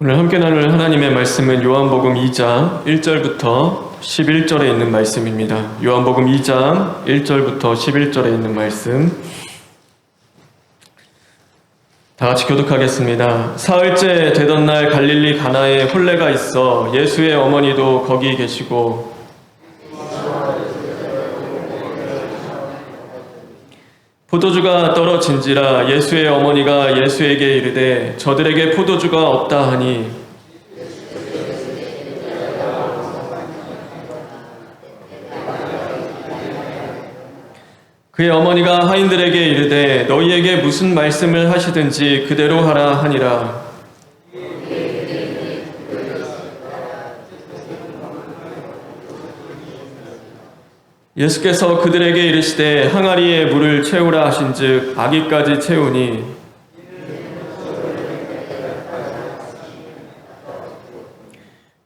오늘 함께 나눌 하나님의 말씀은 요한복음 2장 1절부터 11절에 있는 말씀입니다. 요한복음 2장 1절부터 11절에 있는 말씀 다 같이 교독하겠습니다. 사흘째 되던 날 갈릴리 가나에 혼례가 있어 예수의 어머니도 거기 계시고 포도주가 떨어진지라 예수의 어머니가 예수에게 이르되 저들에게 포도주가 없다 하니 그의 어머니가 하인들에게 이르되 너희에게 무슨 말씀을 하시든지 그대로 하라 하니라. 예수께서 그들에게 이르시되 항아리에 물을 채우라 하신즉 아기까지 채우니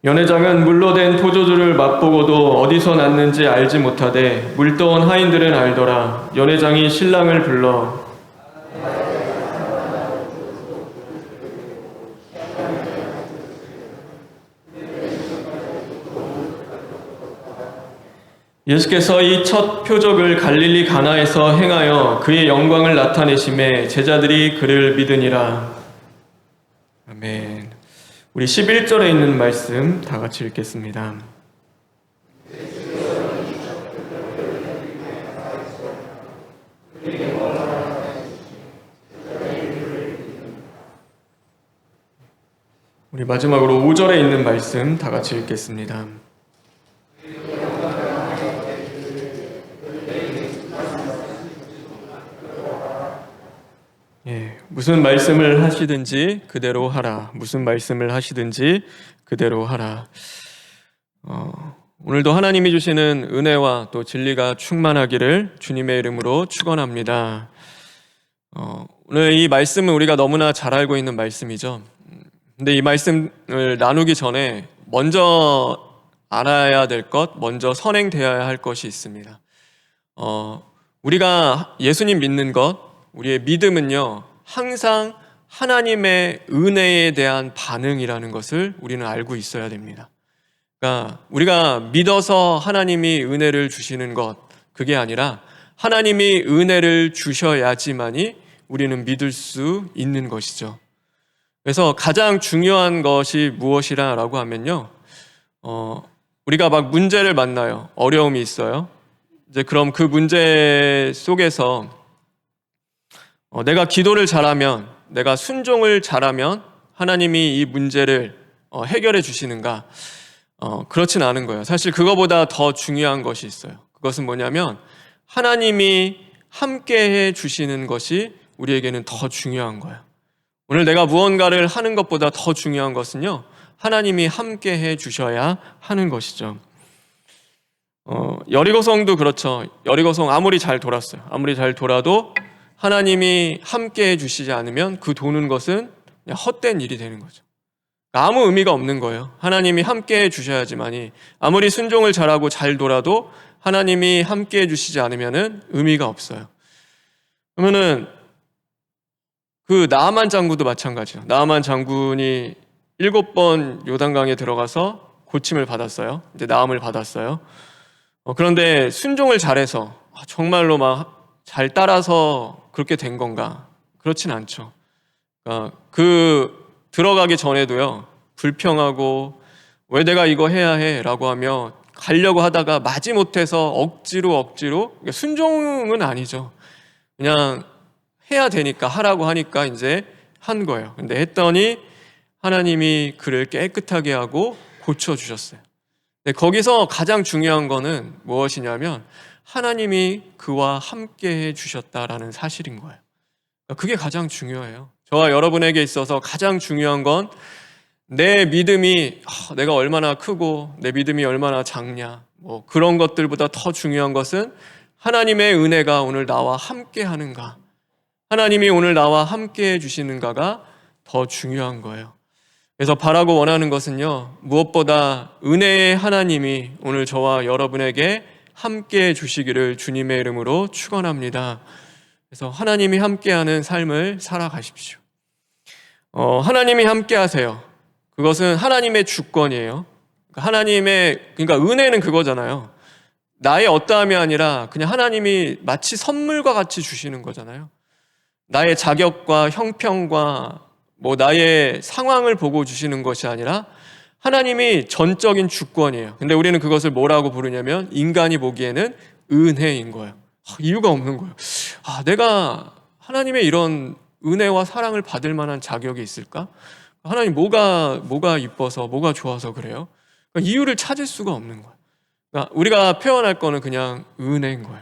연회장은 물로 된 포도주를 맛보고도 어디서 났는지 알지 못하되 물떠온 하인들은 알더라. 연회장이 신랑을 불러 예수께서 이 첫 표적을 갈릴리 가나에서 행하여 그의 영광을 나타내심에 제자들이 그를 믿으니라. 아멘. 우리 11절에 있는 말씀 다 같이 읽겠습니다. 우리 마지막으로 5절에 있는 말씀 다 같이 읽겠습니다. 무슨 말씀을 하시든지 그대로 하라. 무슨 말씀을 하시든지 그대로 하라. 오늘도 하나님이 주시는 은혜와 또 진리가 충만하기를 주님의 이름으로 축원합니다. 오늘 이 말씀은 우리가 너무나 잘 알고 있는 말씀이죠. 근데 이 말씀을 나누기 전에 먼저 알아야 될 것, 먼저 선행되어야 할 것이 있습니다. 우리가 예수님 믿는 것, 우리의 믿음은요, 항상 하나님의 은혜에 대한 반응이라는 것을 우리는 알고 있어야 됩니다. 그러니까 우리가 믿어서 하나님이 은혜를 주시는 것, 그게 아니라 하나님이 은혜를 주셔야지만이 우리는 믿을 수 있는 것이죠. 그래서 가장 중요한 것이 무엇이라고 하면요, 우리가 막 문제를 만나요. 어려움이 있어요. 이제 그럼 그 문제 속에서 내가 기도를 잘하면, 내가 순종을 잘하면 하나님이 이 문제를 해결해 주시는가? 그렇진 않은 거예요. 사실 그거보다 더 중요한 것이 있어요. 그것은 뭐냐면 하나님이 함께해 주시는 것이 우리에게는 더 중요한 거예요. 오늘 내가 무언가를 하는 것보다 더 중요한 것은요, 하나님이 함께해 주셔야 하는 것이죠. 여리고성도 그렇죠. 여리고성 아무리 잘 돌았어요. 아무리 잘 돌아도 하나님이 함께 해주시지 않으면 그 도는 것은 그냥 헛된 일이 되는 거죠. 아무 의미가 없는 거예요. 하나님이 함께 해주셔야지만이, 아무리 순종을 잘하고 잘 돌아도 하나님이 함께 해주시지 않으면 의미가 없어요. 그러면은 그 나아만 장군도 마찬가지예요. 나아만 장군이 7번 요단강에 들어가서 고침을 받았어요. 이제 나음을 받았어요. 그런데 순종을 잘해서 정말로 막 잘 따라서 그렇게 된 건가? 그렇진 않죠. 그러니까 들어가기 전에도요, 불평하고 왜 내가 이거 해야 해? 라고 하며 가려고 하다가 마지못해서 억지로 그러니까 순종은 아니죠. 그냥 해야 되니까, 하라고 하니까 이제 한 거예요. 근데 했더니 하나님이 그를 깨끗하게 하고 고쳐주셨어요. 거기서 가장 중요한 거는 무엇이냐면 하나님이 그와 함께 해주셨다라는 사실인 거예요. 그게 가장 중요해요. 저와 여러분에게 있어서 가장 중요한 건 내 믿음이 내가 얼마나 크고 내 믿음이 얼마나 작냐, 뭐 그런 것들보다 더 중요한 것은 하나님의 은혜가 오늘 나와 함께 하는가, 하나님이 오늘 나와 함께 해주시는가가 더 중요한 거예요. 그래서 바라고 원하는 것은요, 무엇보다 은혜의 하나님이 오늘 저와 여러분에게 함께 해주시기를 주님의 이름으로 축원합니다. 그래서 하나님이 함께하는 삶을 살아가십시오. 하나님이 함께하세요. 그것은 하나님의 주권이에요. 그러니까 은혜는 그거잖아요. 나의 어떠함이 아니라 그냥 하나님이 마치 선물과 같이 주시는 거잖아요. 나의 자격과 형평과 뭐 나의 상황을 보고 주시는 것이 아니라 하나님이 전적인 주권이에요. 근데 우리는 그것을 뭐라고 부르냐면 인간이 보기에는 은혜인 거예요. 이유가 없는 거예요. 내가 하나님의 이런 은혜와 사랑을 받을 만한 자격이 있을까? 하나님 뭐가 이뻐서 뭐가 좋아서 그래요? 그러니까 이유를 찾을 수가 없는 거예요. 그러니까 우리가 표현할 거는 그냥 은혜인 거예요.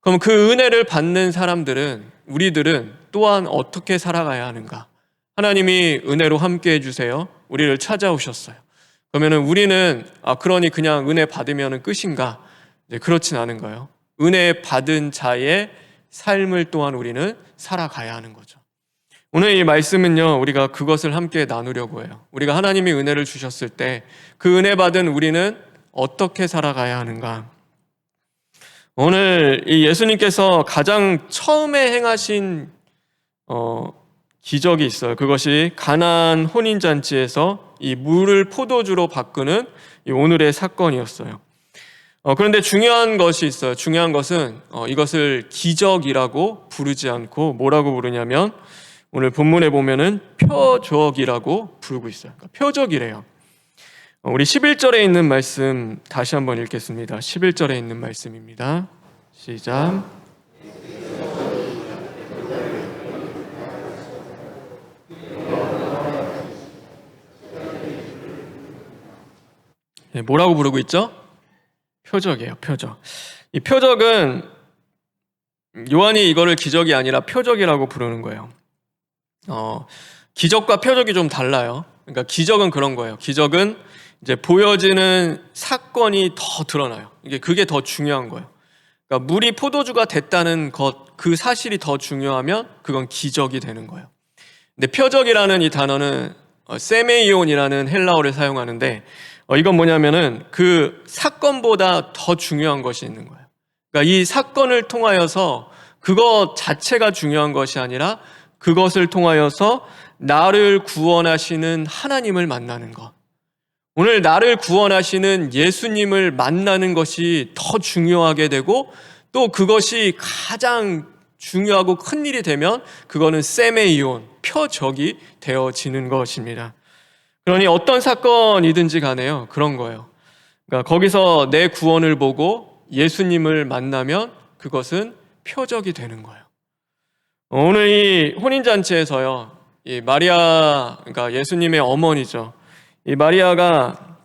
그럼 그 은혜를 받는 우리들은 또한 어떻게 살아가야 하는가? 하나님이 은혜로 함께 해주세요. 우리를 찾아오셨어요. 그러면은 우리는 그러니 그냥 은혜 받으면 끝인가? 그렇진 않은 거예요. 은혜 받은 자의 삶을 또한 우리는 살아가야 하는 거죠. 오늘 이 말씀은요, 우리가 그것을 함께 나누려고 해요. 우리가 하나님이 은혜를 주셨을 때 그 은혜 받은 우리는 어떻게 살아가야 하는가? 오늘 이 예수님께서 가장 처음에 행하신 기적이 있어요. 그것이 가나안 혼인잔치에서 이 물을 포도주로 바꾸는 이 오늘의 사건이었어요. 그런데 중요한 것이 있어요. 중요한 것은 이것을 기적이라고 부르지 않고 뭐라고 부르냐면 오늘 본문에 보면은 표적이라고 부르고 있어요. 그러니까 표적이래요. 우리 11절에 있는 말씀 다시 한번 읽겠습니다. 11절에 있는 말씀입니다. 시작. 뭐라고 부르고 있죠? 표적이에요. 표적. 이 표적은 요한이 이거를 기적이 아니라 표적이라고 부르는 거예요. 기적과 표적이 좀 달라요. 그러니까 기적은 그런 거예요. 기적은 이제 보여지는 사건이 더 드러나요. 그게 더 중요한 거예요. 그러니까 물이 포도주가 됐다는 그 사실이 더 중요하면 그건 기적이 되는 거예요. 근데 표적이라는 이 단어는 세메이온이라는 헬라어를 사용하는데 이건 뭐냐면은 그 사건보다 더 중요한 것이 있는 거예요. 그러니까 이 사건을 통하여서 그것 자체가 중요한 것이 아니라 그것을 통하여서 나를 구원하시는 하나님을 만나는 것. 오늘 나를 구원하시는 예수님을 만나는 것이 더 중요하게 되고 또 그것이 가장 중요하고 큰 일이 되면 그거는 세메이온, 표적이 되어지는 것입니다. 그러니 어떤 사건이든지 간에요. 그런 거예요. 그러니까 거기서 내 구원을 보고 예수님을 만나면 그것은 표적이 되는 거예요. 오늘 이 혼인잔치에서요, 이 마리아, 그러니까 예수님의 어머니죠. 이 마리아가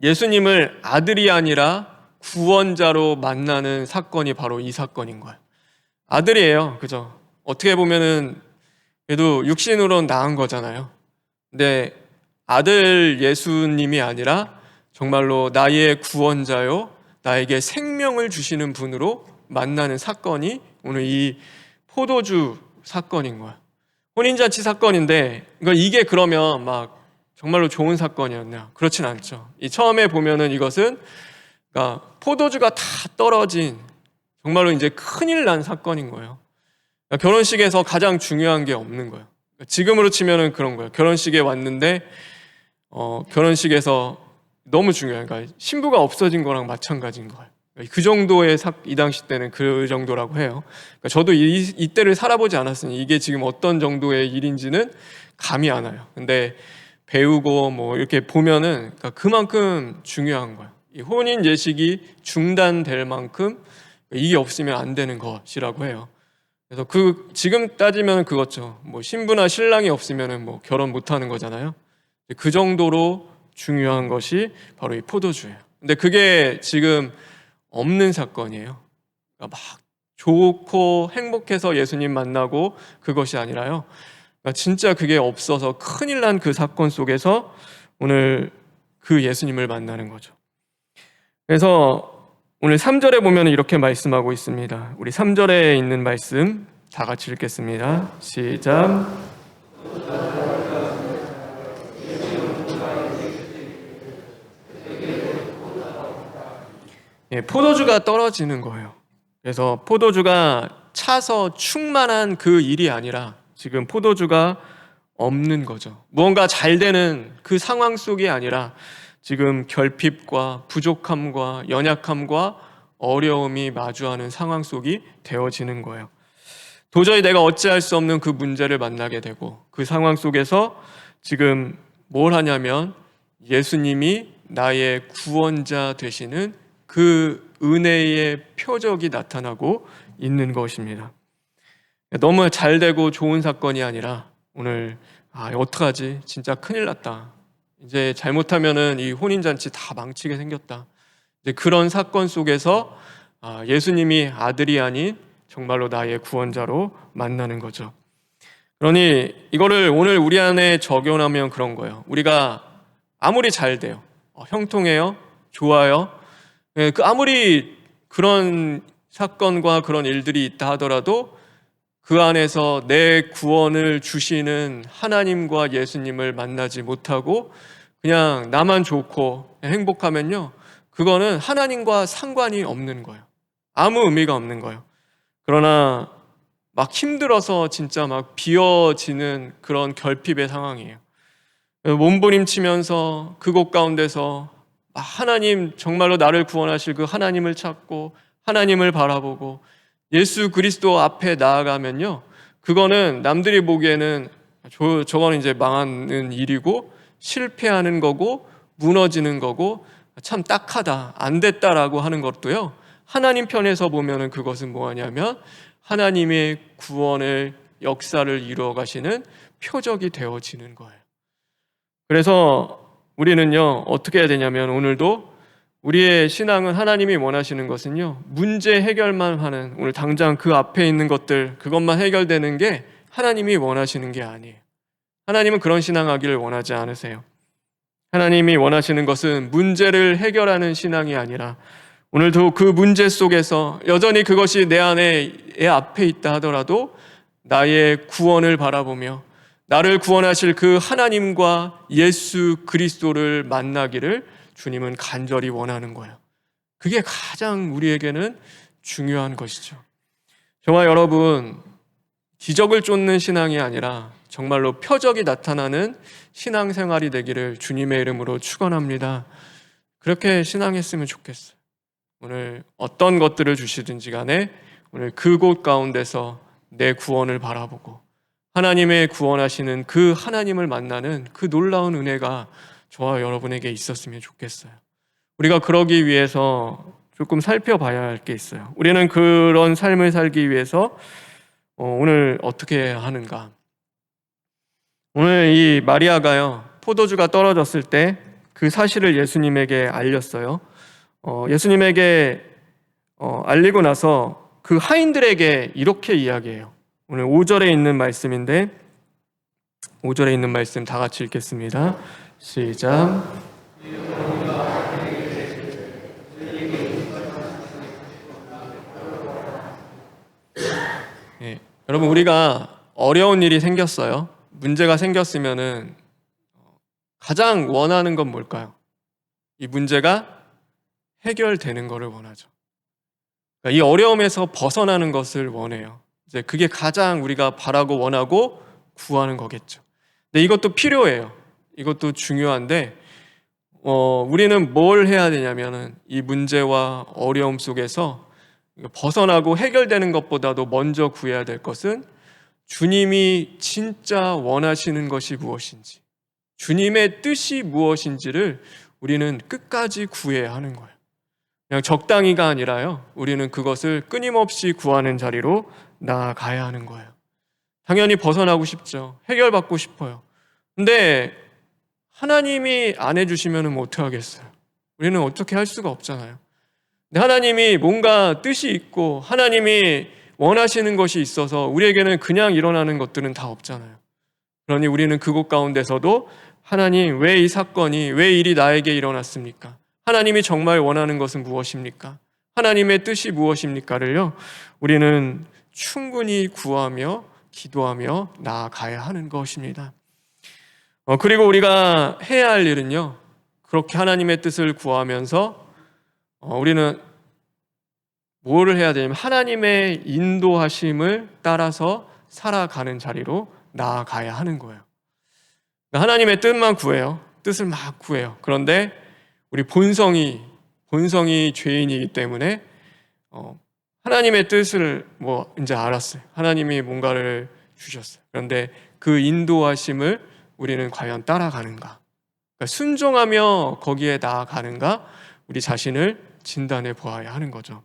예수님을 아들이 아니라 구원자로 만나는 사건이 바로 이 사건인 거예요. 아들이에요. 그죠? 어떻게 보면은 그래도 육신으로는 낳은 거잖아요. 근데 아들 예수님이 아니라 정말로 나의 구원자요, 나에게 생명을 주시는 분으로 만나는 사건이 오늘 이 포도주 사건인 거야. 혼인잔치 사건인데 이게 그러면 막 정말로 좋은 사건이었냐? 그렇진 않죠. 이 처음에 보면은 이것은 그러니까 포도주가 다 떨어진 정말로 이제 큰일 난 사건인 거예요. 그러니까 결혼식에서 가장 중요한 게 없는 거예요. 지금으로 치면은 그런 거예요. 결혼식에 왔는데 결혼식에서 너무 중요해요. 그러니까 신부가 없어진 거랑 마찬가지인 거예요. 그 정도의 이 당시 때는 그 정도라고 해요. 그러니까 저도 이때를 살아보지 않았으니 이게 지금 어떤 정도의 일인지는 감이 안 와요. 근데 배우고 뭐 이렇게 보면은 그러니까 그만큼 중요한 거예요. 이 혼인 예식이 중단될 만큼 이게 없으면 안 되는 것이라고 해요. 그래서 지금 따지면 그거죠. 뭐 신부나 신랑이 없으면은 뭐 결혼 못 하는 거잖아요. 그 정도로 중요한 것이 바로 이 포도주예요. 근데 그게 지금 없는 사건이에요. 그러니까 막 좋고 행복해서 예수님 만나고 그것이 아니라요. 그러니까 진짜 그게 없어서 큰일 난 그 사건 속에서 오늘 그 예수님을 만나는 거죠. 그래서 오늘 3절에 보면 이렇게 말씀하고 있습니다. 우리 3절에 있는 말씀 다 같이 읽겠습니다. 시작. 포도주가 떨어지는 거예요. 그래서 포도주가 차서 충만한 그 일이 아니라 지금 포도주가 없는 거죠. 무언가 잘 되는 그 상황 속이 아니라 지금 결핍과 부족함과 연약함과 어려움이 마주하는 상황 속이 되어지는 거예요. 도저히 내가 어찌할 수 없는 그 문제를 만나게 되고 그 상황 속에서 지금 뭘 하냐면 예수님이 나의 구원자 되시는 그 은혜의 표적이 나타나고 있는 것입니다. 너무 잘 되고 좋은 사건이 아니라 오늘 어떡하지? 진짜 큰일 났다. 이제 잘못하면은 이 혼인잔치 다 망치게 생겼다. 이제 그런 사건 속에서 예수님이 아들이 아닌 정말로 나의 구원자로 만나는 거죠. 그러니 이거를 오늘 우리 안에 적용하면 그런 거예요. 우리가 아무리 잘 돼요. 형통해요. 좋아요. 아무리 그런 사건과 그런 일들이 있다 하더라도 그 안에서 내 구원을 주시는 하나님과 예수님을 만나지 못하고 그냥 나만 좋고 행복하면요, 그거는 하나님과 상관이 없는 거예요. 아무 의미가 없는 거예요. 그러나 막 힘들어서 진짜 막 비어지는 그런 결핍의 상황이에요. 몸부림치면서 그곳 가운데서 하나님, 정말로 나를 구원하실 그 하나님을 찾고 하나님을 바라보고 예수 그리스도 앞에 나아가면요, 그거는 남들이 보기에는 저거는 이제 망하는 일이고 실패하는 거고 무너지는 거고 참 딱하다, 안 됐다라고 하는 것도요, 하나님 편에서 보면은 그것은 뭐냐면 하나님의 구원의 역사를 이루어 가시는 표적이 되어지는 거예요. 그래서 우리는요, 어떻게 해야 되냐면 오늘도 우리의 신앙은 하나님이 원하시는 것은요, 문제 해결만 하는, 오늘 당장 그 앞에 있는 것들 그것만 해결되는 게 하나님이 원하시는 게 아니에요. 하나님은 그런 신앙하기를 원하지 않으세요. 하나님이 원하시는 것은 문제를 해결하는 신앙이 아니라 오늘도 그 문제 속에서 여전히 그것이 내 앞에 있다 하더라도 나의 구원을 바라보며 나를 구원하실 그 하나님과 예수 그리스도를 만나기를 주님은 간절히 원하는 거예요. 그게 가장 우리에게는 중요한 것이죠. 저와 여러분, 기적을 쫓는 신앙이 아니라 정말로 표적이 나타나는 신앙생활이 되기를 주님의 이름으로 축원합니다. 그렇게 신앙했으면 좋겠어요. 오늘 어떤 것들을 주시든지 간에 오늘 그곳 가운데서 내 구원을 바라보고 하나님의 구원하시는 그 하나님을 만나는 그 놀라운 은혜가 저와 여러분에게 있었으면 좋겠어요. 우리가 그러기 위해서 조금 살펴봐야 할 게 있어요. 우리는 그런 삶을 살기 위해서 오늘 어떻게 해야 하는가? 오늘 이 마리아가요, 포도주가 떨어졌을 때 그 사실을 예수님에게 알렸어요. 예수님에게 알리고 나서 그 하인들에게 이렇게 이야기해요. 오늘 5절에 있는 말씀인데 5절에 있는 말씀 다 같이 읽겠습니다. 시작. 네, 여러분, 우리가 어려운 일이 생겼어요. 문제가 생겼으면은 가장 원하는 건 뭘까요? 이 문제가 해결되는 것을 원하죠. 그러니까 이 어려움에서 벗어나는 것을 원해요. 이제 그게 가장 우리가 바라고 원하고 구하는 거겠죠. 근데 이것도 필요해요. 이것도 중요한데 우리는 뭘 해야 되냐면은 이 문제와 어려움 속에서 벗어나고 해결되는 것보다도 먼저 구해야 될 것은 주님이 진짜 원하시는 것이 무엇인지, 주님의 뜻이 무엇인지를 우리는 끝까지 구해야 하는 거예요. 그냥 적당히가 아니라요, 우리는 그것을 끊임없이 구하는 자리로 나아가야 하는 거예요. 당연히 벗어나고 싶죠. 해결받고 싶어요. 근데 하나님이 안 해주시면 뭐 어떻게 하겠어요? 우리는 어떻게 할 수가 없잖아요. 근데 하나님이 뭔가 뜻이 있고 하나님이 원하시는 것이 있어서 우리에게는 그냥 일어나는 것들은 다 없잖아요. 그러니 우리는 그곳 가운데서도 하나님, 왜 이 사건이, 왜 일이 나에게 일어났습니까? 하나님이 정말 원하는 것은 무엇입니까? 하나님의 뜻이 무엇입니까를요, 우리는 충분히 구하며 기도하며 나아가야 하는 것입니다. 그리고 우리가 해야 할 일은요, 그렇게 하나님의 뜻을 구하면서 우리는 뭐를 해야 되냐면 하나님의 인도하심을 따라서 살아가는 자리로 나아가야 하는 거예요. 그러니까 하나님의 뜻만 구해요. 뜻을 막 구해요. 그런데 우리 본성이 죄인이기 때문에 하나님의 뜻을 뭐 이제 알았어요. 하나님이 뭔가를 주셨어요. 그런데 그 인도하심을 우리는 과연 따라가는가? 그러니까 순종하며 거기에 나아가는가? 우리 자신을 진단해 보아야 하는 거죠.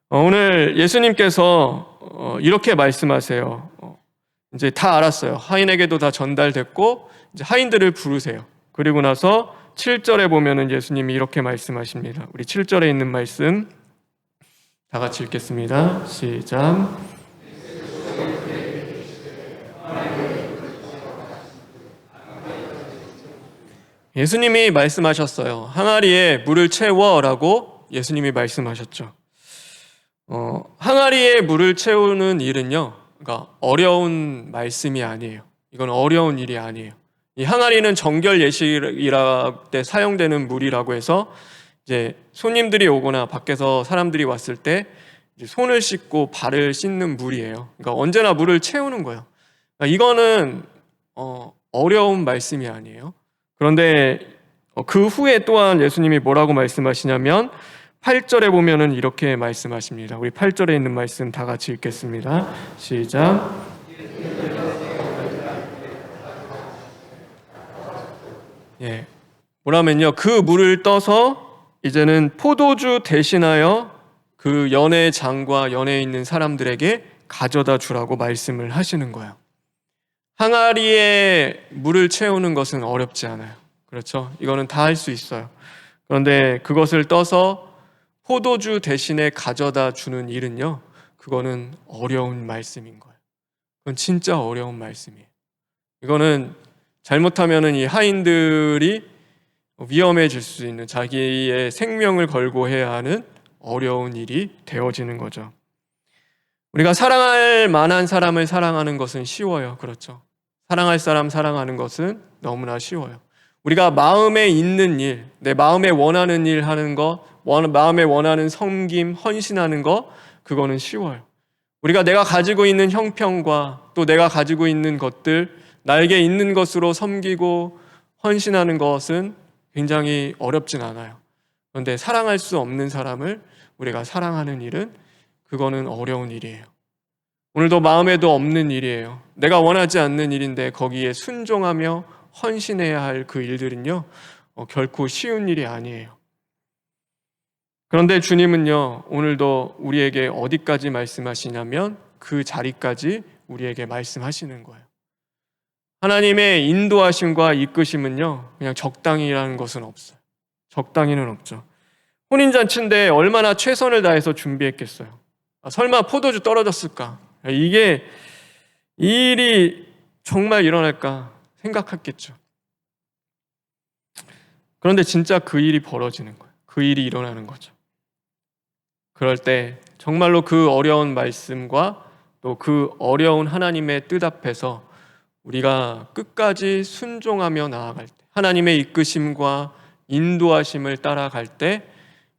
오늘 예수님께서 이렇게 말씀하세요. 이제 다 알았어요. 하인에게도 다 전달됐고 이제 하인들을 부르세요. 그리고 나서 7절에 보면은 예수님이 이렇게 말씀하십니다. 우리 7절에 있는 말씀 다 같이 읽겠습니다. 시작. 예수님이 말씀하셨어요. 항아리에 물을 채워라고 예수님이 말씀하셨죠. 항아리에 물을 채우는 일은요, 그러니까 어려운 말씀이 아니에요. 이건 어려운 일이 아니에요. 이 항아리는 정결 예식이라 때 사용되는 물이라고 해서 이제 손님들이 오거나 밖에서 사람들이 왔을 때 이제 손을 씻고 발을 씻는 물이에요. 그러니까 언제나 물을 채우는 거예요. 그러니까 이거는 어려운 말씀이 아니에요. 그런데 그 후에 또한 예수님이 뭐라고 말씀하시냐면 8절에 보면은 이렇게 말씀하십니다. 우리 8절에 있는 말씀 다 같이 읽겠습니다. 시작. 예. 뭐라면요. 그 물을 떠서 이제는 포도주 대신하여 그 연회 장과 연회에 있는 사람들에게 가져다 주라고 말씀을 하시는 거예요. 항아리에 물을 채우는 것은 어렵지 않아요. 그렇죠? 이거는 다 할 수 있어요. 그런데 그것을 떠서 포도주 대신에 가져다 주는 일은요, 그거는 어려운 말씀인 거예요. 그건 진짜 어려운 말씀이에요. 이거는 잘못하면은 이 하인들이 위험해질 수 있는, 자기의 생명을 걸고 해야 하는 어려운 일이 되어지는 거죠. 우리가 사랑할 만한 사람을 사랑하는 것은 쉬워요. 그렇죠? 사랑할 사람 사랑하는 것은 너무나 쉬워요. 우리가 마음에 있는 일, 내 마음에 원하는 일 하는 거, 마음에 원하는 섬김, 헌신하는 거, 그거는 쉬워요. 우리가 내가 가지고 있는 형편과 또 내가 가지고 있는 것들, 나에게 있는 것으로 섬기고 헌신하는 것은 굉장히 어렵진 않아요. 그런데 사랑할 수 없는 사람을 우리가 사랑하는 일은 그거는 어려운 일이에요. 오늘도 마음에도 없는 일이에요. 내가 원하지 않는 일인데 거기에 순종하며 헌신해야 할 그 일들은요, 결코 쉬운 일이 아니에요. 그런데 주님은요, 오늘도 우리에게 어디까지 말씀하시냐면 그 자리까지 우리에게 말씀하시는 거예요. 하나님의 인도하심과 이끄심은요, 그냥 적당히라는 것은 없어요. 적당히는 없죠. 혼인잔치인데 얼마나 최선을 다해서 준비했겠어요. 설마 포도주 떨어졌을까? 이게 이 일이 정말 일어날까 생각했겠죠. 그런데 진짜 그 일이 벌어지는 거예요. 그 일이 일어나는 거죠. 그럴 때 정말로 그 어려운 말씀과 또 그 어려운 하나님의 뜻 앞에서 우리가 끝까지 순종하며 나아갈 때, 하나님의 이끄심과 인도하심을 따라갈 때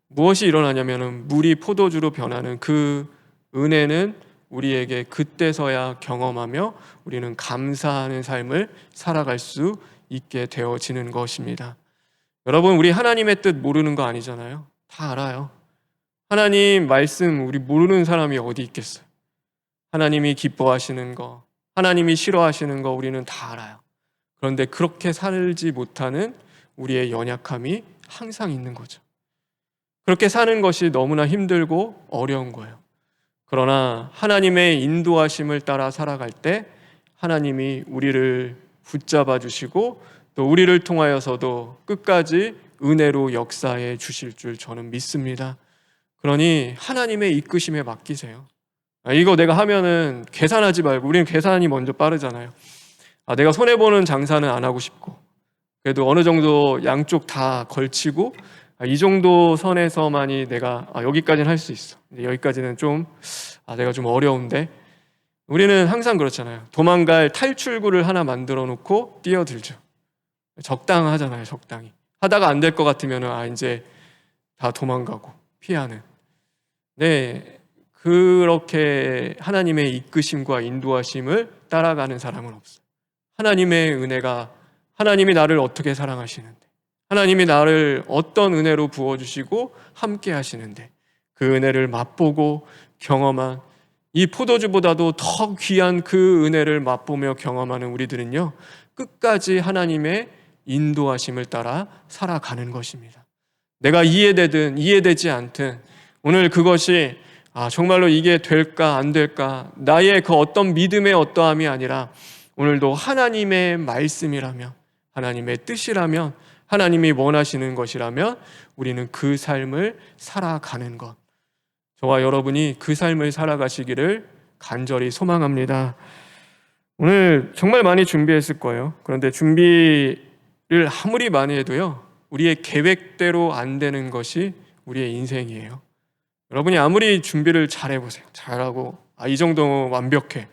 무엇이 일어나냐면은 물이 포도주로 변하는 그 은혜는 우리에게 그때서야 경험하며 우리는 감사하는 삶을 살아갈 수 있게 되어지는 것입니다. 여러분, 우리 하나님의 뜻 모르는 거 아니잖아요. 다 알아요. 하나님 말씀 우리 모르는 사람이 어디 있겠어요. 하나님이 기뻐하시는 거, 하나님이 싫어하시는 거 우리는 다 알아요. 그런데 그렇게 살지 못하는 우리의 연약함이 항상 있는 거죠. 그렇게 사는 것이 너무나 힘들고 어려운 거예요. 그러나 하나님의 인도하심을 따라 살아갈 때 하나님이 우리를 붙잡아 주시고 또 우리를 통하여서도 끝까지 은혜로 역사해 주실 줄 저는 믿습니다. 그러니 하나님의 이끄심에 맡기세요. 이거 내가 하면은 계산하지 말고, 우리는 계산이 먼저 빠르잖아요. 내가 손해보는 장사는 안 하고 싶고, 그래도 어느 정도 양쪽 다 걸치고 이 정도 선에서만이 내가 여기까지는 할 수 있어. 여기까지는 좀 내가 좀 어려운데, 우리는 항상 그렇잖아요. 도망갈 탈출구를 하나 만들어 놓고 뛰어들죠. 적당하잖아요. 적당히 하다가 안 될 것 같으면 이제 다 도망가고 피하는. 네, 그렇게 하나님의 이끄심과 인도하심을 따라가는 사람은 없어요. 하나님의 은혜가 하나님이 나를 어떻게 사랑하시는데, 하나님이 나를 어떤 은혜로 부어주시고 함께 하시는데, 그 은혜를 맛보고 경험한, 이 포도주보다도 더 귀한 그 은혜를 맛보며 경험하는 우리들은요, 끝까지 하나님의 인도하심을 따라 살아가는 것입니다. 내가 이해되든 이해되지 않든 오늘 그것이 정말로 이게 될까 안 될까, 나의 그 어떤 믿음의 어떠함이 아니라 오늘도 하나님의 말씀이라면, 하나님의 뜻이라면, 하나님이 원하시는 것이라면 우리는 그 삶을 살아가는 것, 저와 여러분이 그 삶을 살아가시기를 간절히 소망합니다. 오늘 정말 많이 준비했을 거예요. 그런데 준비를 아무리 많이 해도요, 우리의 계획대로 안 되는 것이 우리의 인생이에요. 여러분이 아무리 준비를 잘 해보세요. 잘하고 이 정도 완벽해.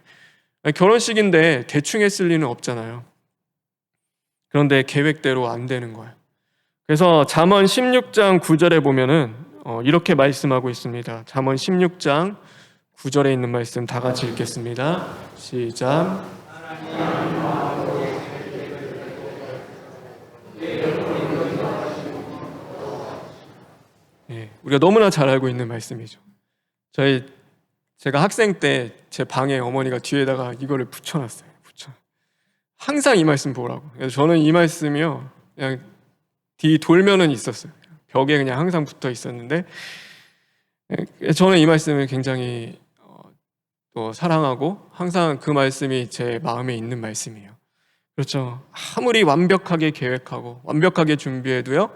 결혼식인데 대충 했을 리는 없잖아요. 그런데 계획대로 안 되는 거예요. 그래서 잠언 16장 9절에 보면은 이렇게 말씀하고 있습니다. 잠언 16장 9절에 있는 말씀 다 같이 읽겠습니다. 시작. 우리가 너무나 잘 알고 있는 말씀이죠. 제가 학생 때 제 방에 어머니가 뒤에다가 이거를 붙여놨어요. 항상 이 말씀 보라고. 그래서 저는 이 말씀이요, 그냥 뒤 돌면은 있었어요. 벽에 그냥 항상 붙어 있었는데, 저는 이 말씀을 굉장히 또 사랑하고 항상 그 말씀이 제 마음에 있는 말씀이에요. 그렇죠. 아무리 완벽하게 계획하고 완벽하게 준비해도요,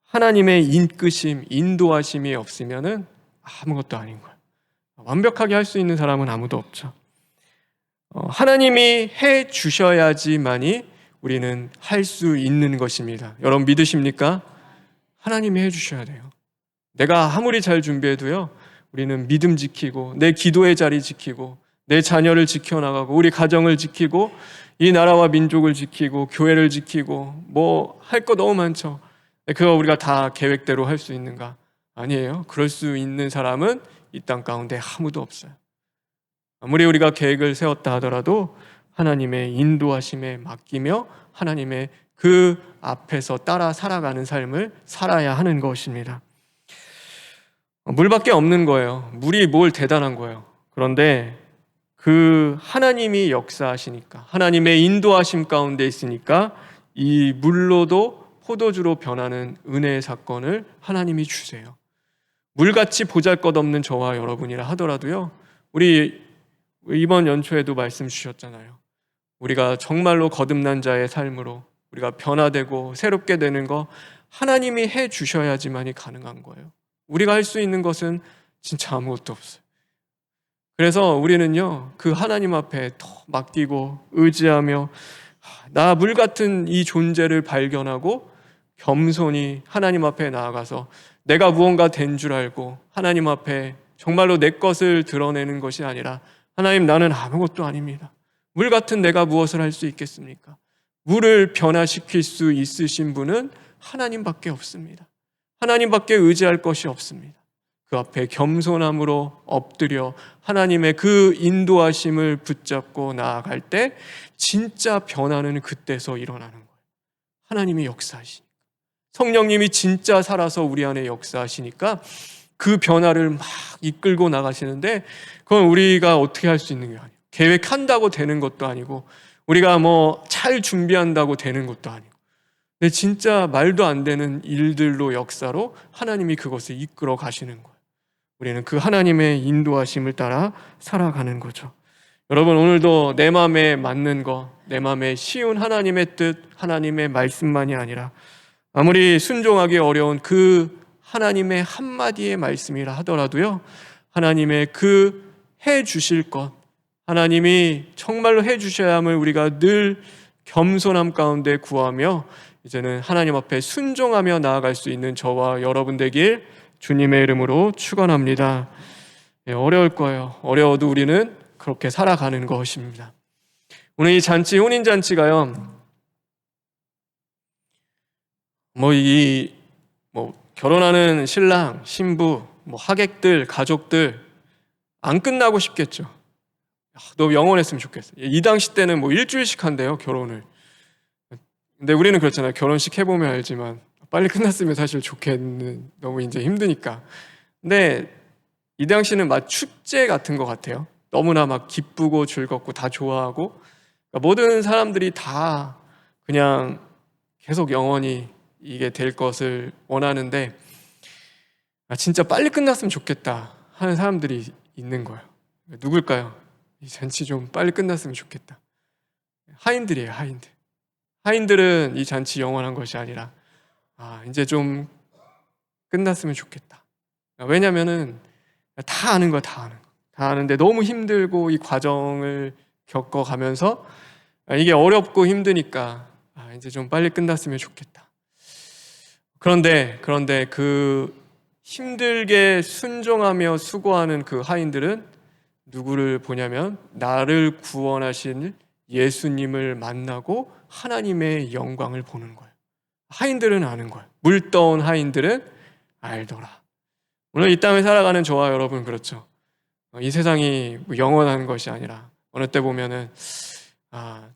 하나님의 인끄심, 인도하심이 없으면은 아무것도 아닌 거예요. 완벽하게 할 수 있는 사람은 아무도 없죠. 하나님이 해 주셔야지만이 우리는 할 수 있는 것입니다. 여러분 믿으십니까? 하나님이 해 주셔야 돼요. 내가 아무리 잘 준비해도요, 우리는 믿음 지키고 내 기도의 자리 지키고 내 자녀를 지켜나가고 우리 가정을 지키고 이 나라와 민족을 지키고 교회를 지키고 뭐 할 거 너무 많죠. 그거 우리가 다 계획대로 할 수 있는가? 아니에요. 그럴 수 있는 사람은 이 땅 가운데 아무도 없어요. 아무리 우리가 계획을 세웠다 하더라도 하나님의 인도하심에 맡기며 하나님의 그 앞에서 따라 살아가는 삶을 살아야 하는 것입니다. 물밖에 없는 거예요. 물이 뭘 대단한 거예요. 그런데 그 하나님이 역사하시니까, 하나님의 인도하심 가운데 있으니까 이 물로도 포도주로 변하는 은혜의 사건을 하나님이 주세요. 물같이 보잘것없는 저와 여러분이라 하더라도요, 우리 이번 연초에도 말씀 주셨잖아요. 우리가 정말로 거듭난 자의 삶으로 우리가 변화되고 새롭게 되는 거 하나님이 해 주셔야지만이 가능한 거예요. 우리가 할 수 있는 것은 진짜 아무것도 없어요. 그래서 우리는요, 그 하나님 앞에 더 맡기고 의지하며 나 물 같은 이 존재를 발견하고 겸손히 하나님 앞에 나아가서 내가 무언가 된 줄 알고 하나님 앞에 정말로 내 것을 드러내는 것이 아니라, 하나님, 나는 아무것도 아닙니다. 물 같은 내가 무엇을 할 수 있겠습니까? 물을 변화시킬 수 있으신 분은 하나님밖에 없습니다. 하나님밖에 의지할 것이 없습니다. 그 앞에 겸손함으로 엎드려 하나님의 그 인도하심을 붙잡고 나아갈 때 진짜 변화는 그때서 일어나는 거예요. 하나님이 역사하시니까, 성령님이 진짜 살아서 우리 안에 역사하시니까 그 변화를 막 이끌고 나가시는데, 그건 우리가 어떻게 할 수 있는 게 아니에요. 계획한다고 되는 것도 아니고 우리가 뭐 잘 준비한다고 되는 것도 아니고, 근데 진짜 말도 안 되는 일들로 역사로 하나님이 그것을 이끌어 가시는 거예요. 우리는 그 하나님의 인도하심을 따라 살아가는 거죠. 여러분, 오늘도 내 마음에 맞는 거, 내 마음에 쉬운 하나님의 뜻, 하나님의 말씀만이 아니라 아무리 순종하기 어려운 그 하나님의 한마디의 말씀이라 하더라도요, 하나님의 그 해 주실 것, 하나님이 정말로 해 주셔야 함을 우리가 늘 겸손함 가운데 구하며 이제는 하나님 앞에 순종하며 나아갈 수 있는 저와 여러분 되길 주님의 이름으로 축원합니다. 어려울 거예요. 어려워도 우리는 그렇게 살아가는 것입니다. 오늘 이 잔치, 혼인잔치가요, 결혼하는 신랑, 신부, 하객들, 가족들 안 끝나고 싶겠죠. 너 영원했으면 좋겠어. 이 당시 때는 일주일씩 한대요, 결혼을. 근데 우리는 그렇잖아요. 결혼식 해보면 알지만 빨리 끝났으면 사실 좋겠는, 너무 이제 힘드니까. 근데 이 당시는 막 축제 같은 것 같아요. 너무나 막 기쁘고 즐겁고 다 좋아하고, 그러니까 모든 사람들이 다 그냥 계속 영원히 이게 될 것을 원하는데, 진짜 빨리 끝났으면 좋겠다 하는 사람들이 있는 거예요. 누굴까요? 이 잔치 좀 빨리 끝났으면 좋겠다. 하인들이에요, 하인들. 하인들은 이 잔치 영원한 것이 아니라 이제 좀 끝났으면 좋겠다. 왜냐면은 다 아는 거야, 다 아는 거. 다 아는데 너무 힘들고 이 과정을 겪어가면서 이게 어렵고 힘드니까 이제 좀 빨리 끝났으면 좋겠다. 그런데 그 힘들게 순종하며 수고하는 그 하인들은 누구를 보냐면 나를 구원하신 예수님을 만나고 하나님의 영광을 보는 거예요. 하인들은 아는 거예요. 물떠온 하인들은 알더라. 오늘 이 땅을 살아가는 저와 여러분 그렇죠. 이 세상이 영원한 것이 아니라 어느 때 보면은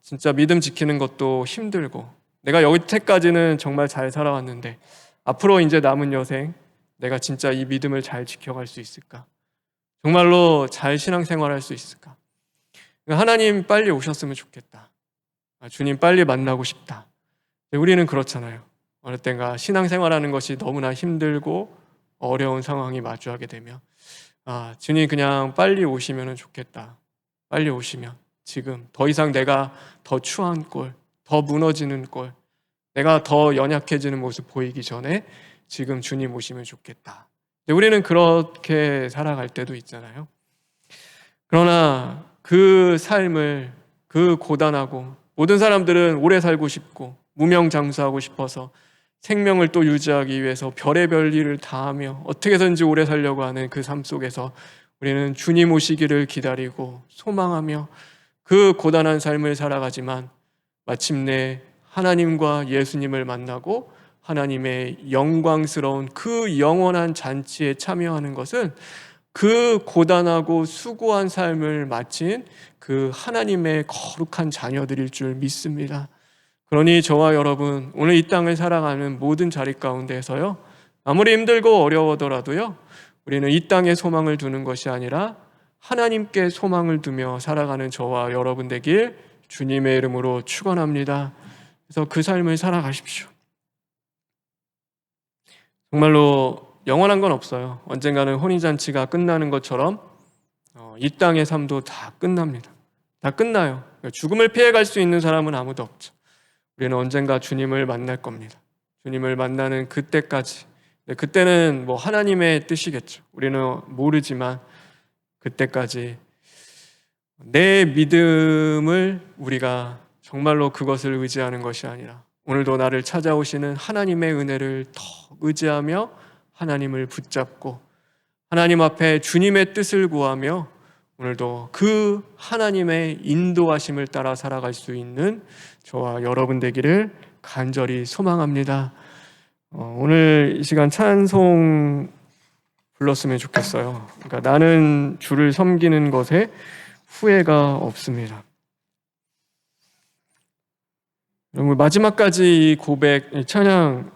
진짜 믿음 지키는 것도 힘들고, 내가 여태까지는 정말 잘 살아왔는데 앞으로 이제 남은 여생 내가 진짜 이 믿음을 잘 지켜갈 수 있을까? 정말로 잘 신앙생활할 수 있을까? 하나님 빨리 오셨으면 좋겠다. 주님 빨리 만나고 싶다. 우리는 그렇잖아요. 어느 때인가 신앙생활하는 것이 너무나 힘들고 어려운 상황이 마주하게 되면 주님 그냥 빨리 오시면 좋겠다. 빨리 오시면 지금 더 이상 내가 더 추한 꼴, 더 무너지는 꼴, 내가 더 연약해지는 모습 보이기 전에 지금 주님 오시면 좋겠다. 우리는 그렇게 살아갈 때도 있잖아요. 그러나 그 삶을, 그 고단하고, 모든 사람들은 오래 살고 싶고 무명장수하고 싶어서 생명을 또 유지하기 위해서 별의별 일을 다 하며 어떻게든지 오래 살려고 하는 그 삶 속에서 우리는 주님 오시기를 기다리고 소망하며 그 고단한 삶을 살아가지만 마침내 하나님과 예수님을 만나고 하나님의 영광스러운 그 영원한 잔치에 참여하는 것은 그 고단하고 수고한 삶을 마친 그 하나님의 거룩한 자녀들일 줄 믿습니다. 그러니 저와 여러분, 오늘 이 땅을 살아가는 모든 자리 가운데에서요, 아무리 힘들고 어려워더라도요, 우리는 이 땅에 소망을 두는 것이 아니라 하나님께 소망을 두며 살아가는 저와 여러분 되길 주님의 이름으로 축원합니다. 그래서 그 삶을 살아가십시오. 정말로 영원한 건 없어요. 언젠가는 혼인잔치가 끝나는 것처럼 이 땅의 삶도 다 끝납니다. 다 끝나요. 죽음을 피해갈 수 있는 사람은 아무도 없죠. 우리는 언젠가 주님을 만날 겁니다. 주님을 만나는 그때까지, 그때는 뭐 하나님의 뜻이겠죠. 우리는 모르지만 그때까지 내 믿음을 우리가 정말로 그것을 의지하는 것이 아니라 오늘도 나를 찾아오시는 하나님의 은혜를 더 의지하며 하나님을 붙잡고 하나님 앞에 주님의 뜻을 구하며 오늘도 그 하나님의 인도하심을 따라 살아갈 수 있는 저와 여러분 되기를 간절히 소망합니다. 오늘 이 시간 찬송 불렀으면 좋겠어요. 그러니까 나는 주를 섬기는 것에 후회가 없습니다. 여러분, 마지막까지 이 고백, 이 찬양,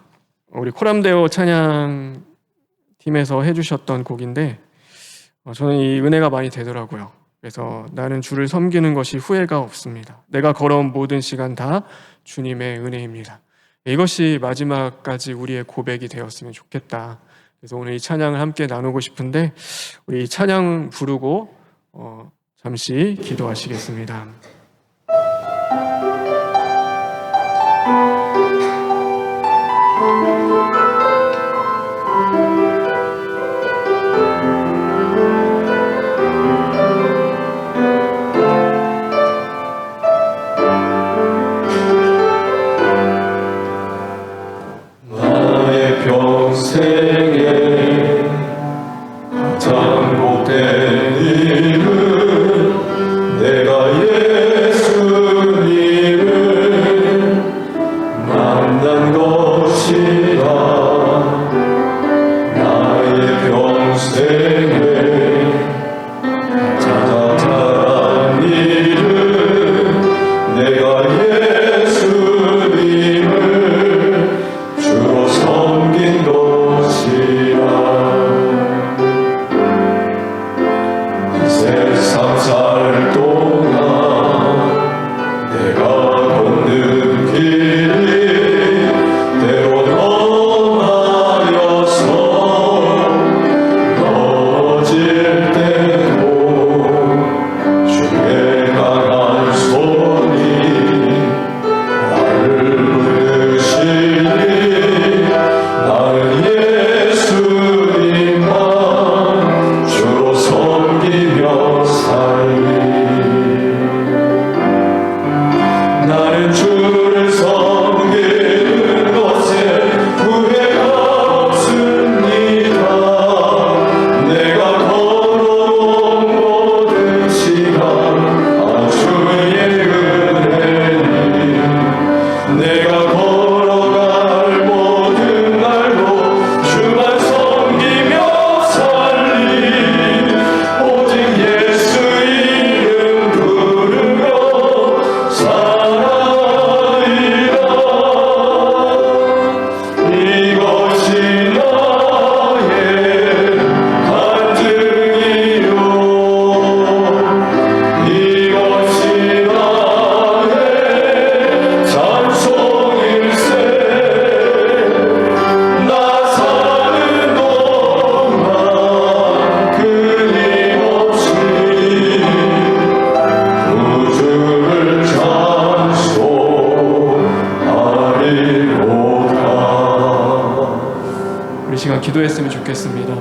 우리 코람데오 찬양 팀에서 해주셨던 곡인데 저는 이 은혜가 많이 되더라고요. 그래서 나는 주를 섬기는 것이 후회가 없습니다. 내가 걸어온 모든 시간 다 주님의 은혜입니다. 이것이 마지막까지 우리의 고백이 되었으면 좋겠다. 그래서 오늘 이 찬양을 함께 나누고 싶은데 우리 이 찬양 부르고 잠시 기도하시겠습니다. 평생에 가장 복된 일은 내가 시간 기도했으면 좋겠습니다.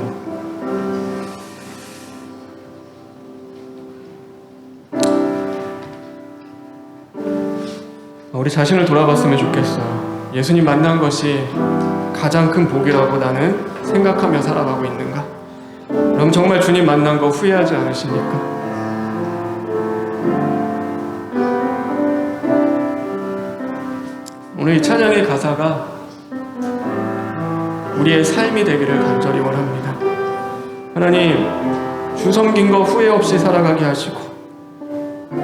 우리 자신을 돌아봤으면 좋겠어요. 예수님 만난 것이 가장 큰 복이라고 나는 생각하며 살아가고 있는가? 그럼 정말 주님 만난 거 후회하지 않으십니까? 오늘 이 찬양의 가사가 우리의 삶이 되기를 간절히 원합니다. 하나님, 주 섬긴 거 후회 없이 살아가게 하시고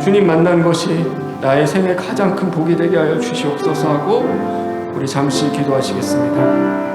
주님 만난 것이 나의 생애 가장 큰 복이 되게 하여 주시옵소서 하고 우리 잠시 기도하시겠습니다.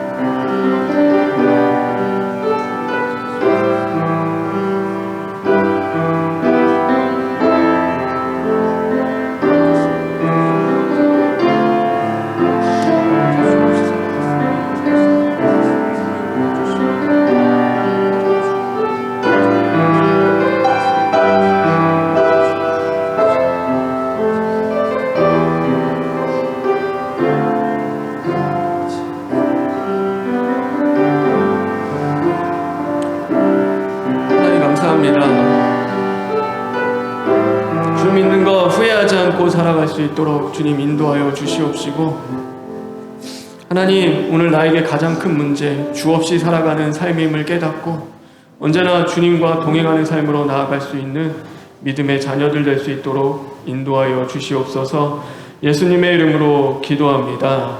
주 믿는 거 후회하지 않고 살아갈 수 있도록 주님 인도하여 주시옵시고, 하나님, 오늘 나에게 가장 큰 문제, 주 없이 살아가는 삶임을 깨닫고 언제나 주님과 동행하는 삶으로 나아갈 수 있는 믿음의 자녀들 될 수 있도록 인도하여 주시옵소서. 예수님의 이름으로 기도합니다.